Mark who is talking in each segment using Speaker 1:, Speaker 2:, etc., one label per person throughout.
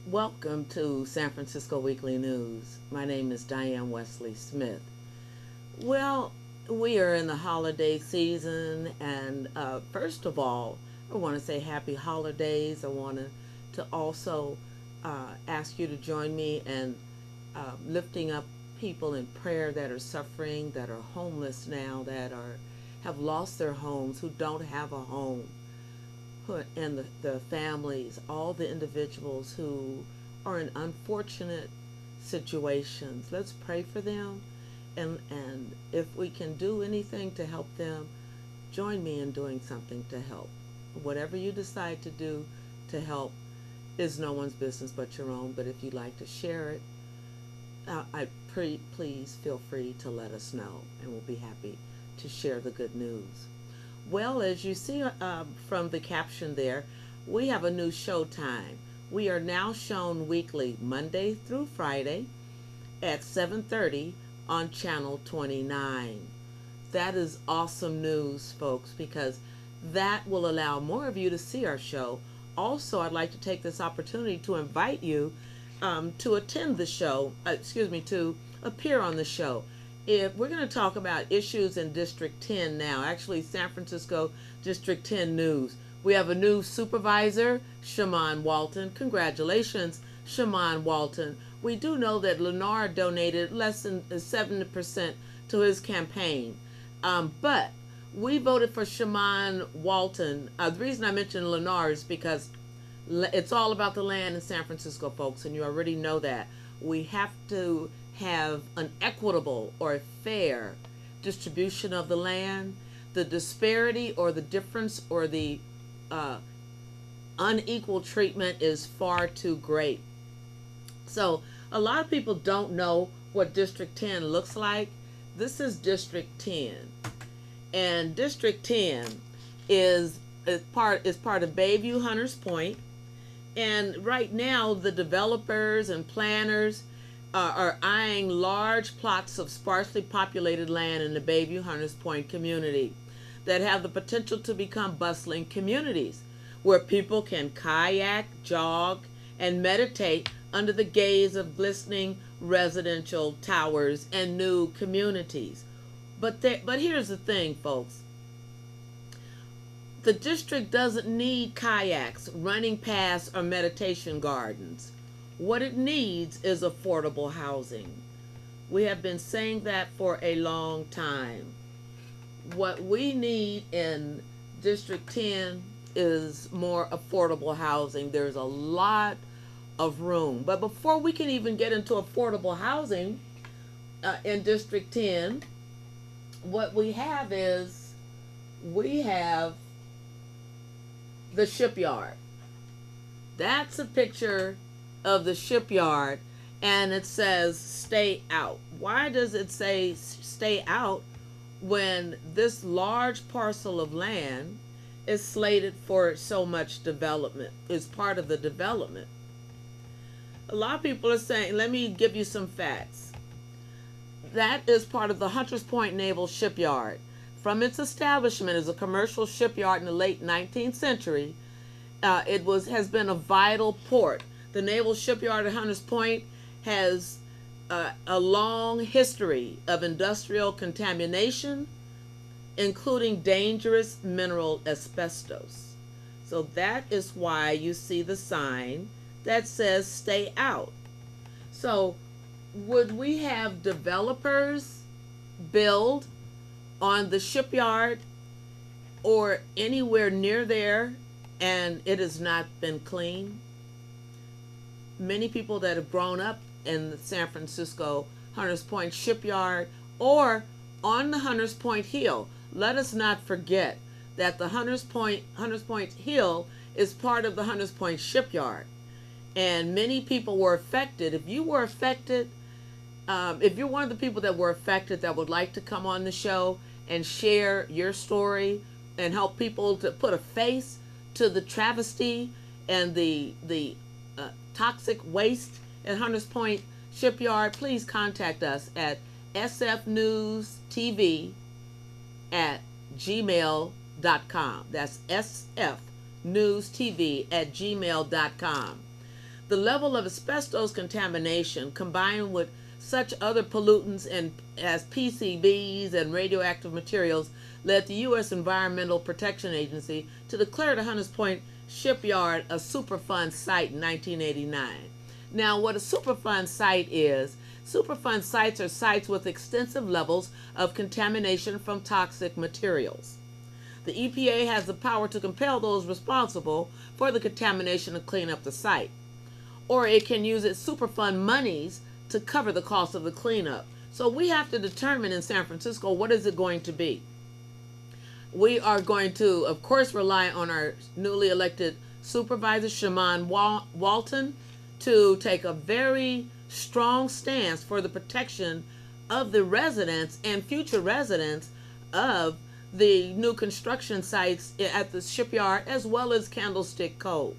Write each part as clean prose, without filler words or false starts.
Speaker 1: Welcome to San Francisco Weekly News. My name is Diane Wesley Smith. Well, we are in the holiday season, and first of all, I want to say happy holidays. I want to also ask you to join me in lifting up people in prayer that are suffering, that are homeless now, that have lost their homes, who don't have a home, and the families, all the individuals who are in unfortunate situations. Let's pray for them, and if we can do anything to help them, join me in doing something to help. Whatever you decide to do to help is no one's business but your own. But if you'd like to share it, please feel free to let us know, and we'll be happy to share the good news. Well, as you see from the caption there, we have a new show time. We are now shown weekly, Monday through Friday, at 7:30 on Channel 29. That is awesome news, folks, because that will allow more of you to see our show. Also, I'd like to take this opportunity to invite you to attend the show, to appear on the show. If we're going to talk about issues in District 10 now, actually San Francisco District 10 news. We have a new supervisor, Shaman Walton. Congratulations, Shaman Walton. We do know that Lennar donated less than 70% to his campaign. But we voted for Shaman Walton. The reason I mentioned Lennar is because it's all about the land in San Francisco, folks, and you already know that. We have to have an equitable or a fair distribution of the land. The disparity or the difference or the unequal treatment is far too great. So a lot of people don't know what District 10 looks like. This is District 10. And District 10 is part of Bayview Hunters Point. And right now, the developers and planners are eyeing large plots of sparsely populated land in the Bayview Hunters Point community that have the potential to become bustling communities where people can kayak, jog, and meditate under the gaze of glistening residential towers and new communities. But here's the thing, folks. The district doesn't need kayaks, running paths, or meditation gardens. What it needs is affordable housing. We have been saying that for a long time. What we need in District 10 is more affordable housing. There's a lot of room. But before we can even get into affordable housing in District 10, what we have the shipyard. That's a picture of the shipyard, and it says stay out. Why does it say stay out when this large parcel of land is slated for so much development, is part of the development? A lot of people are saying, let me give you some facts. That is part of the Hunters Point Naval Shipyard. From its establishment as a commercial shipyard in the late 19th century, it has been a vital port. The Naval Shipyard at Hunters Point has a long history of industrial contamination, including dangerous mineral asbestos. So that is why you see the sign that says stay out. So would we have developers build on the shipyard or anywhere near there and it has not been clean? Many people that have grown up in the San Francisco Hunters Point shipyard or on the Hunters Point Hill, let us not forget that the Hunters Point Hill is part of the Hunters Point shipyard, and many people were affected. If you were affected, if you're one of the people that were affected that would like to come on the show and share your story and help people to put a face to the travesty and the toxic waste at Hunters Point Shipyard, please contact us at sfnewstv@gmail.com. That's sfnewstv@gmail.com. The level of asbestos contamination combined with such other pollutants as PCBs and radioactive materials led the U.S. Environmental Protection Agency to declare the Hunters Point Shipyard a Superfund site in 1989. Now, what a Superfund site is, Superfund sites are sites with extensive levels of contamination from toxic materials. The EPA has the power to compel those responsible for the contamination to clean up the site, or it can use its Superfund monies to cover the cost of the cleanup. So we have to determine in San Francisco, what is it going to be? We are going to, of course, rely on our newly elected supervisor, Shaman Walton, to take a very strong stance for the protection of the residents and future residents of the new construction sites at the shipyard, as well as Candlestick Cove.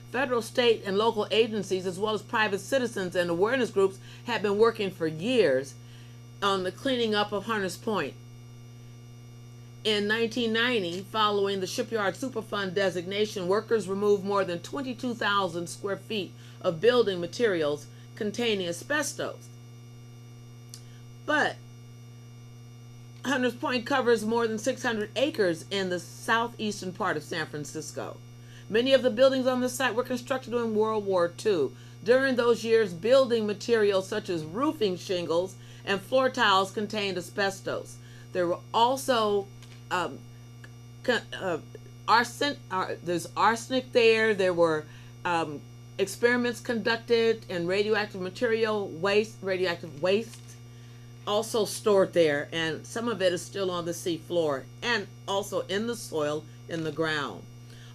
Speaker 1: Federal, state, and local agencies, as well as private citizens and awareness groups, have been working for years on the cleaning up of Hunters Point. In 1990, following the Shipyard Superfund designation, workers removed more than 22,000 square feet of building materials containing asbestos. But Hunters Point covers more than 600 acres in the southeastern part of San Francisco. Many of the buildings on the site were constructed during World War II. During those years, building materials such as roofing shingles and floor tiles contained asbestos. There were also there's arsenic there. There were experiments conducted, and radioactive waste also stored there, and some of it is still on the sea floor and also in the soil in the ground.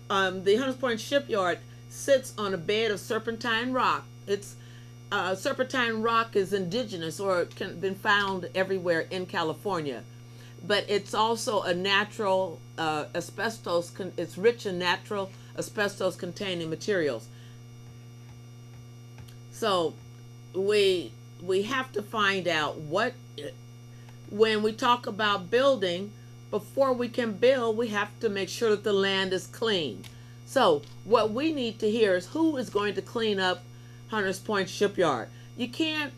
Speaker 1: The Hunters Point Shipyard sits on a bed of serpentine rock. Serpentine rock is indigenous, or it can be found everywhere in California, but it's also a natural asbestos. It's rich in natural asbestos-containing materials. So we have to find out when we talk about building. Before we can build, we have to make sure that the land is clean. So what we need to hear is who is going to clean up Hunters Point Shipyard. You can't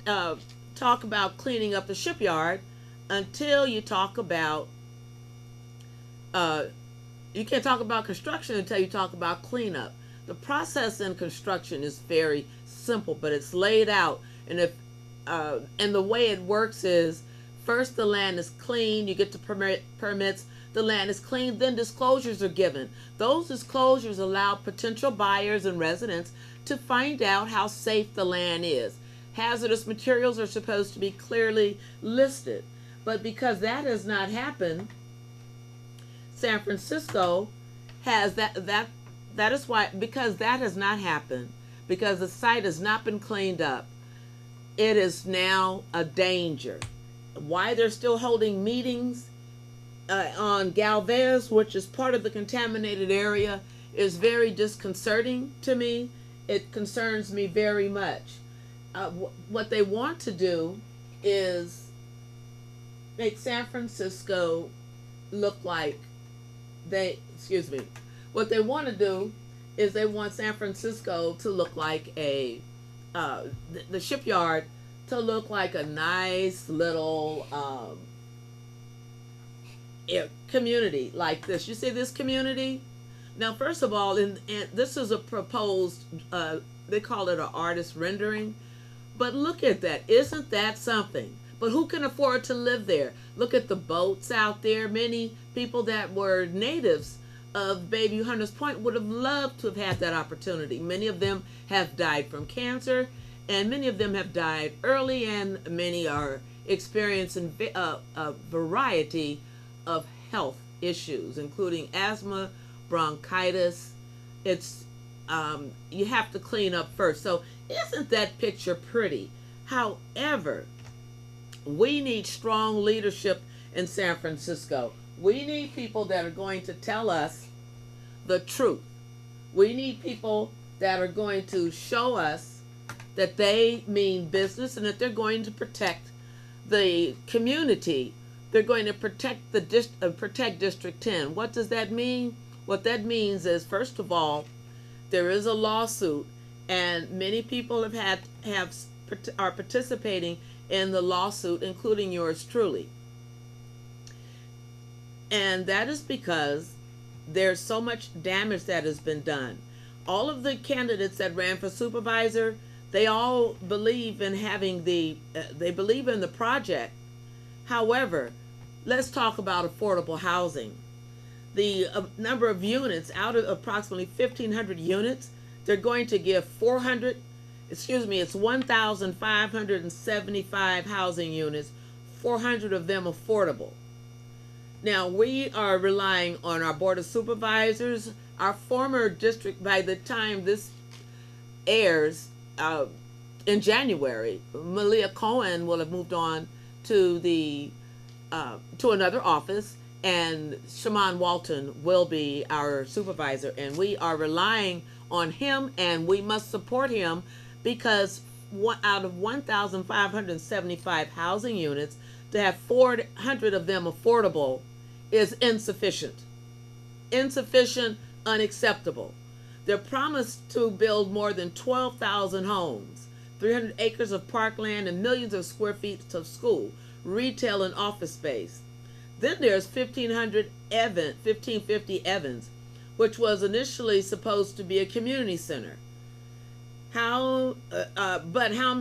Speaker 1: talk about cleaning up the shipyard until you talk about you can't talk about construction until you talk about cleanup. The process in construction is very simple, but it's laid out, and the way it works is, first the land is clean, you get the permits, the land is clean, then disclosures are given. Those disclosures allow potential buyers and residents to find out how safe the land is. Hazardous materials are supposed to be clearly listed. But because that has not happened, San Francisco has that is why, because that has not happened, because the site has not been cleaned up, it is now a danger. Why they're still holding meetings on Galvez, which is part of the contaminated area, is very disconcerting to me. It concerns me very much. What they want to do is make San Francisco look like what they want to do is they want San Francisco to look like the shipyard to look like a nice little community like this. You see this community? Now, first of all, and this is a proposed, they call it an artist rendering, but look at that. Isn't that something? But who can afford to live there? Look at the boats out there. Many people that were natives of Bayview Hunters Point would have loved to have had that opportunity. Many of them have died from cancer, and many of them have died early, and many are experiencing a variety of health issues, including asthma, bronchitis. It's you have to clean up first. So isn't that picture pretty? However, we need strong leadership in San Francisco. We need people that are going to tell us the truth. We need people that are going to show us that they mean business and that they're going to protect the community. They're going to protect protect District 10. What does that mean? What that means is, first of all, there is a lawsuit, and many people are participating in the lawsuit, including yours truly. And that is because there's so much damage that has been done. All of the candidates that ran for supervisor, they all believe in having they believe in the project. However, let's talk about affordable housing. The number of units, out of approximately 1,500 units, they're going to give 1,575 housing units, 400 of them affordable. Now, we are relying on our Board of Supervisors. Our former district, by the time this airs in January, Malia Cohen will have moved on to to another office, and Shaman Walton will be our supervisor. And we are relying on him, and we must support him, because out of 1,575 housing units, to have 400 of them affordable is insufficient. Insufficient, unacceptable. They're promised to build more than 12,000 homes, 300 acres of parkland, and millions of square feet of school, retail, and office space. Then there's 1550 Evans, which was initially supposed to be a community center. But how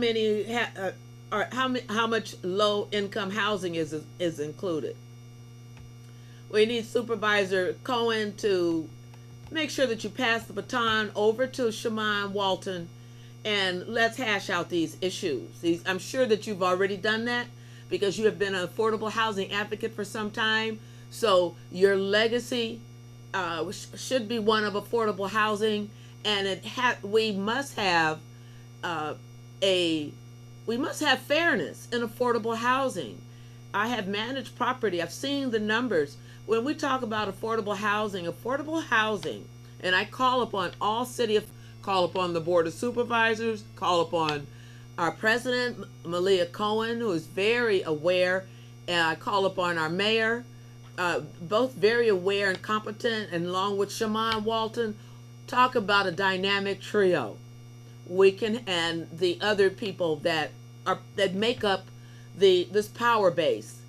Speaker 1: much low income housing is included? We need Supervisor Cohen to make sure that you pass the baton over to Shaman Walton, and let's hash out these issues. I'm sure that you've already done that, because you have been an affordable housing advocate for some time. So your legacy should be one of affordable housing, and we must have fairness in affordable housing. I have managed property. I've seen the numbers. When we talk about affordable housing, and I call upon call upon the Board of Supervisors, call upon our president, Malia Cohen, who is very aware, and I call upon our mayor, both very aware and competent, and along with Shaman Walton, talk about a dynamic trio. And the other people that make up this power base.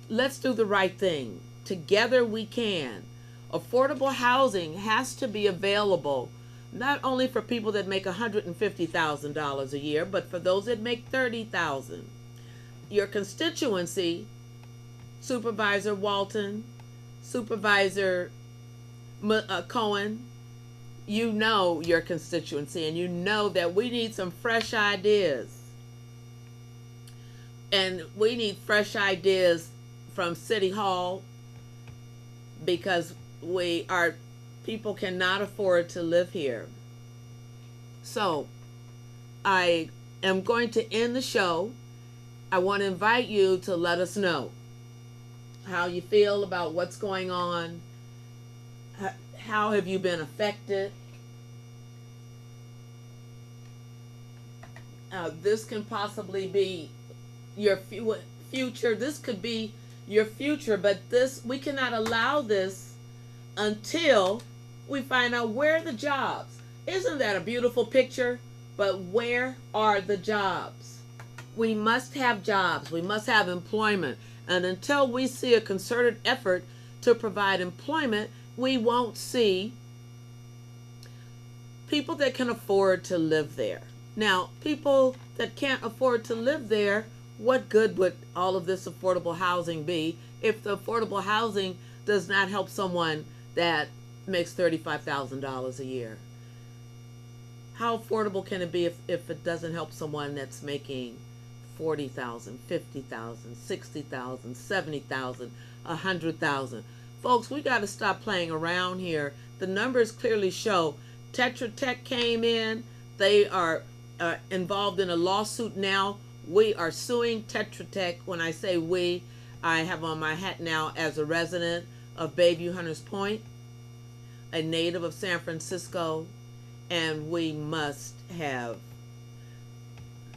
Speaker 1: Let's do the right thing. Together we can. Affordable housing has to be available not only for people that make $150,000 a year, but for those that make $30,000. Your constituency, Supervisor Walton, Supervisor Cohen, you know your constituency, and you know that we need some fresh ideas. And we need fresh ideas from City Hall, because people cannot afford to live here. So I am going to end the show. I want to invite you to let us know how you feel about what's going on. How have you been affected? This can possibly be your future. This could be your future, but we cannot allow this until we find out where are the jobs. Isn't that a beautiful picture? But where are the jobs? We must have jobs. We must have employment. And until we see a concerted effort to provide employment, we won't see people that can afford to live there. Now, people that can't afford to live there, what good would all of this affordable housing be if the affordable housing does not help someone that makes $35,000 a year? How affordable can it be if it doesn't help someone that's making $40,000, $50,000, $60,000, $70,000, $100,000? Folks, we got to stop playing around here. The numbers clearly show Tetra Tech came in. They are involved in a lawsuit now. We are suing Tetra Tech. When I say we, I have on my hat now as a resident of Bayview Hunters Point, a native of San Francisco, and we must have,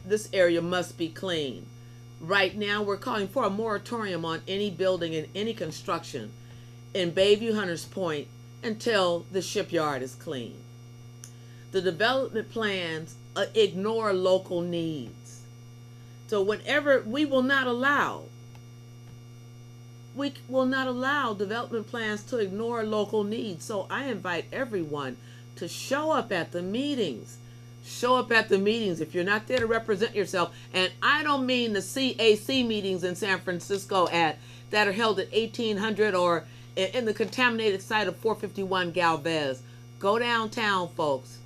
Speaker 1: this area must be clean. Right now, we're calling for a moratorium on any building and any construction in Bayview Hunters Point until the shipyard is clean. The development plans ignore local needs. So whenever we will not allow development plans to ignore local needs. So I invite everyone to show up at the meetings. Show up at the meetings if you're not there to represent yourself. And I don't mean the CAC meetings in San Francisco that are held at 1800 or in the contaminated site of 451 Galvez. Go downtown, folks.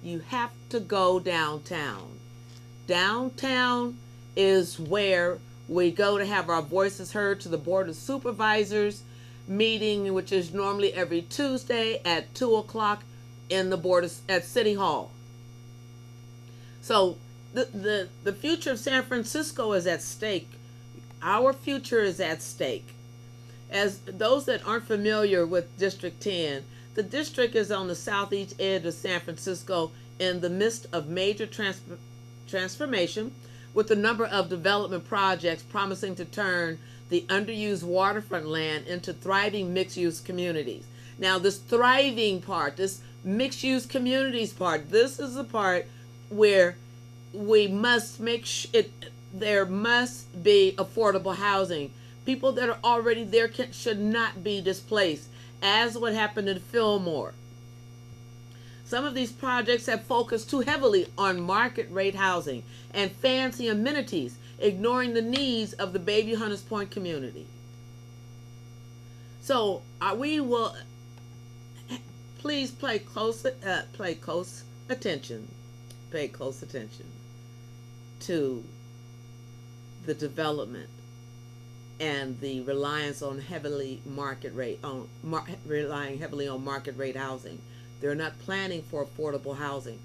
Speaker 1: You have to go downtown. Downtown is where we go to have our voices heard to the Board of Supervisors meeting, which is normally every Tuesday at 2 o'clock in the board at City Hall. So the future of San Francisco is at stake. Our future is at stake. As those that aren't familiar with District 10, the district is on the southeast edge of San Francisco in the midst of major transformation, with a number of development projects promising to turn the underused waterfront land into thriving mixed-use communities. Now, this thriving part, this mixed-use communities part, this is the part where we must make there must be affordable housing. People that are already there should not be displaced, as what happened in Fillmore. Some of these projects have focused too heavily on market rate housing and fancy amenities, ignoring the needs of the Bayview Hunters Point community. So we will please pay close attention to the development and the reliance on relying heavily on market rate housing. They're not planning for affordable housing.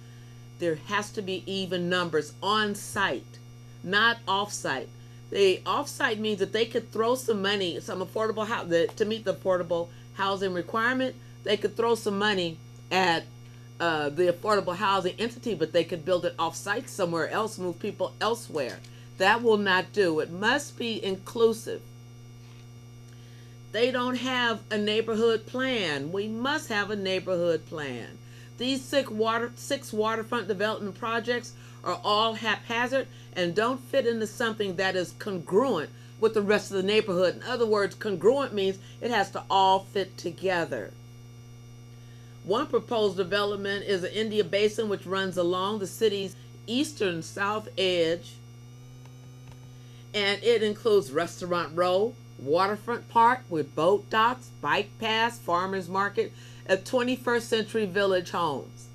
Speaker 1: There has to be even numbers on site, not off site. The off site means that they could throw some money, some affordable to meet the affordable housing requirement. They could throw some money at the affordable housing entity, but they could build it off site somewhere else, move people elsewhere. That will not do. It must be inclusive. They don't have a neighborhood plan. We must have a neighborhood plan. These six waterfront development projects are all haphazard and don't fit into something that is congruent with the rest of the neighborhood. In other words, congruent means it has to all fit together. One proposed development is the India Basin, which runs along the city's eastern south edge, and it includes Restaurant Row, Waterfront Park with boat docks, bike paths, farmers market, and 21st Century Village homes.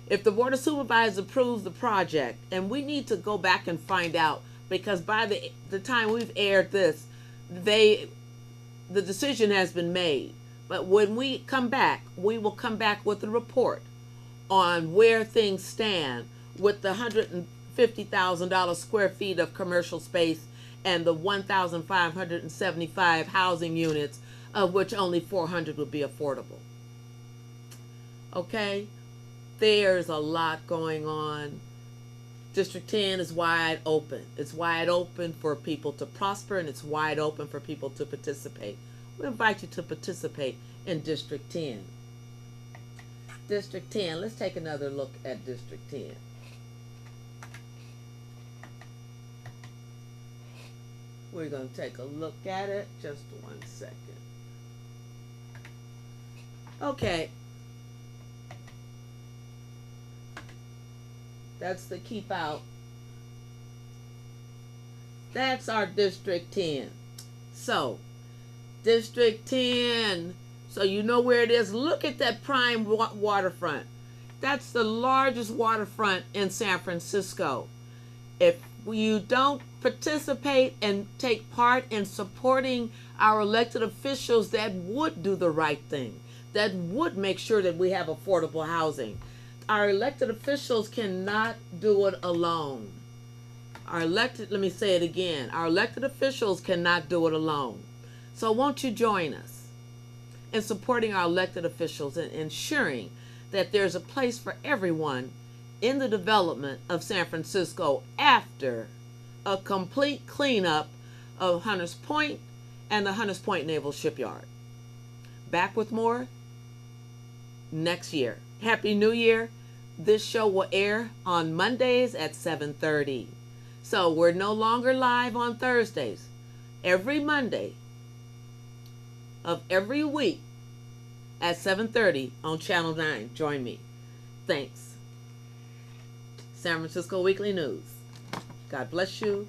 Speaker 1: If the Board of Supervisors approves the project, and we need to go back and find out, because by the time we've aired this, the decision has been made. But when we come back, we will come back with a report on where things stand with the $150,000 square feet of commercial space and the 1,575 housing units, of which only 400 would be affordable. Okay? There's a lot going on. District 10 is wide open. It's wide open for people to prosper, and it's wide open for people to participate. We invite you to participate in District 10. District 10, let's take another look at District 10. We're going to take a look at it. Just 1 second. Okay. That's the keep out. That's our District 10. So, District 10. So you know where it is. Look at that prime waterfront. That's the largest waterfront in San Francisco. If you don't participate and take part in supporting our elected officials that would do the right thing, that would make sure that we have affordable housing, our elected officials cannot do it alone. Let me say it again. Our elected officials cannot do it alone. So won't you join us in supporting our elected officials and ensuring that there's a place for everyone in the development of San Francisco after a complete cleanup of Hunters Point and the Hunters Point Naval Shipyard. Back with more next year. Happy New Year. This show will air on Mondays at 7:30. So we're no longer live on Thursdays. Every Monday of every week at 7:30 on Channel 9. Join me. Thanks. San Francisco Weekly News. God bless you.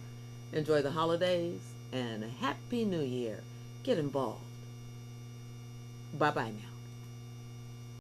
Speaker 1: Enjoy the holidays and a Happy New Year. Get involved. Bye-bye now.